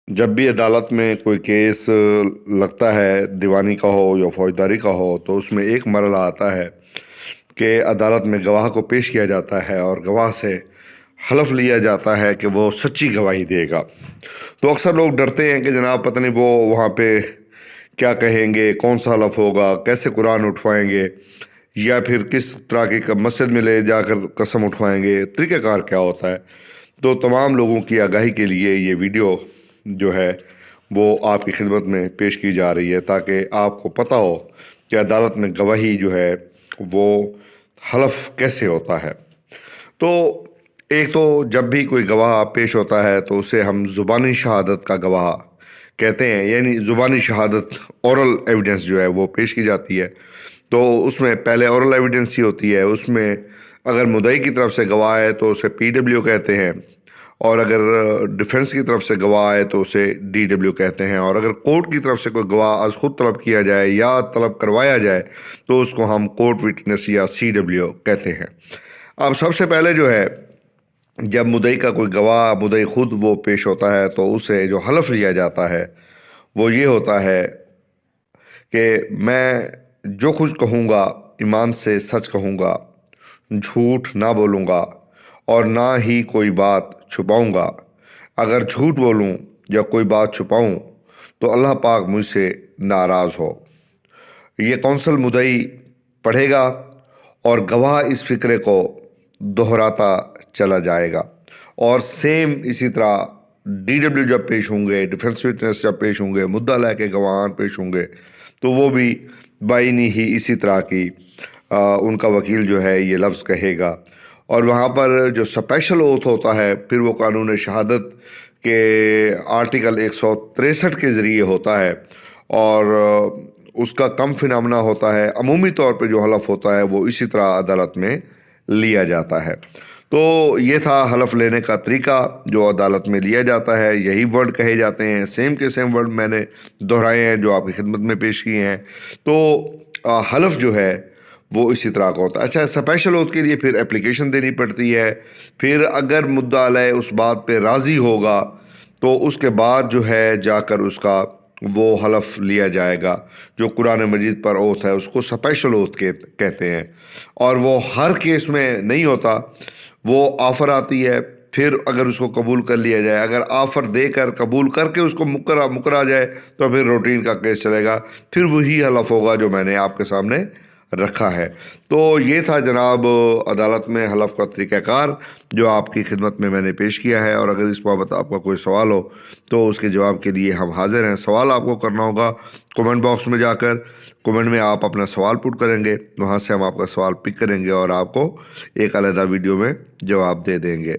जब भी अदालत में कोई केस लगता है, दीवानी का हो या फौजदारी का हो, तो उसमें एक मरला आता है कि अदालत में गवाह को पेश किया जाता है और गवाह से हलफ लिया जाता है कि वो सच्ची गवाही देगा। तो अक्सर लोग डरते हैं कि जनाब पता नहीं वो वहाँ पे क्या कहेंगे, कौन सा हलफ होगा, कैसे कुरान उठवाएंगे या फिर किस तरह की मस्जिद में ले जाकर कसम उठवाएंगे, तरीक़ाकार क्या होता है। तो तमाम लोगों की आगाही के लिए ये वीडियो जो है वो आपकी खिदमत में पेश की जा रही है, ताकि आपको पता हो कि अदालत में गवाही जो है वो हलफ कैसे होता है। तो एक तो जब भी कोई गवाह पेश होता है तो उसे हम ज़ुबानी शहादत का गवाह कहते हैं, यानी ज़ुबानी शहादत ओरल एविडेंस जो है वो पेश की जाती है। तो उसमें पहले ओरल एविडेंस ही होती है। उसमें अगर मुद्दई की तरफ से गवाह है तो उसे पीडब्ल्यू कहते हैं, और अगर डिफेंस की तरफ से गवाह है तो उसे डीडब्ल्यू कहते हैं, और अगर कोर्ट की तरफ से कोई गवाह आज खुद तलब किया जाए या तलब करवाया जाए तो उसको हम कोर्ट विटनेस या सीडब्ल्यू कहते हैं। अब सबसे पहले जो है, जब मुद्दई का कोई गवाह मुद्दई खुद वो पेश होता है तो उसे जो हलफ लिया जाता है वो ये होता है कि मैं जो कुछ कहूँगा ईमान से सच कहूँगा, झूठ ना बोलूँगा और ना ही कोई बात छुपाऊँगा। अगर झूठ बोलूँ या कोई बात छुपाऊँ तो अल्लाह पाक मुझसे नाराज़ हो। ये कौंसल मुद्दई पढ़ेगा और गवाह इस फ़िक्रे को दोहराता चला जाएगा। और सेम इसी तरह डीडब्ल्यू जब पेश होंगे, डिफेंस विटनेस जब पेश होंगे, मुद्दा लेके गवाहान पेश होंगे, तो वो भी बाइनी ही इसी तरह की उनका वकील जो है ये लफ्ज़ कहेगा। और वहाँ पर जो स्पेशल ओथ होता है फिर वो कानून शहादत के आर्टिकल 163 के ज़रिए होता है, और उसका कम फिनामना होता है। अमूमी तौर पे जो हलफ होता है वो इसी तरह अदालत में लिया जाता है। तो ये था हलफ लेने का तरीका जो अदालत में लिया जाता है। यही वर्ड कहे जाते हैं, सेम के सेम वर्ड मैंने दोहराए हैं जो आपकी खिदमत में पेश किए हैं। तो हलफ जो है वो इसी तरह का होता है। अच्छा, स्पेशल ओथ के लिए फिर एप्लीकेशन देनी पड़ती है। फिर अगर मुद्दा अलय उस बात पे राज़ी होगा तो उसके बाद जो है जाकर उसका वो हलफ लिया जाएगा। जो कुरान मजीद पर ओथ है उसको स्पेशल ओथ कहते हैं, और वो हर केस में नहीं होता। वो ऑफ़र आती है, फिर अगर उसको कबूल कर लिया जाए, अगर ऑफ़र देकर कबूल करके उसको मुकरा जाए तो फिर रूटीन का केस चलेगा, फिर वही हलफ होगा जो मैंने आपके सामने रखा है। तो ये था जनाब अदालत में हलफ का तरीक़ाकार जो आपकी खिदमत में मैंने पेश किया है। और अगर इस बाबत आपका कोई सवाल हो तो उसके जवाब के लिए हम हाज़िर हैं। सवाल आपको करना होगा कमेंट बॉक्स में जाकर, कमेंट में आप अपना सवाल पुट करेंगे, वहाँ से हम आपका सवाल पिक करेंगे और आपको एक अलग वीडियो में जवाब दे देंगे।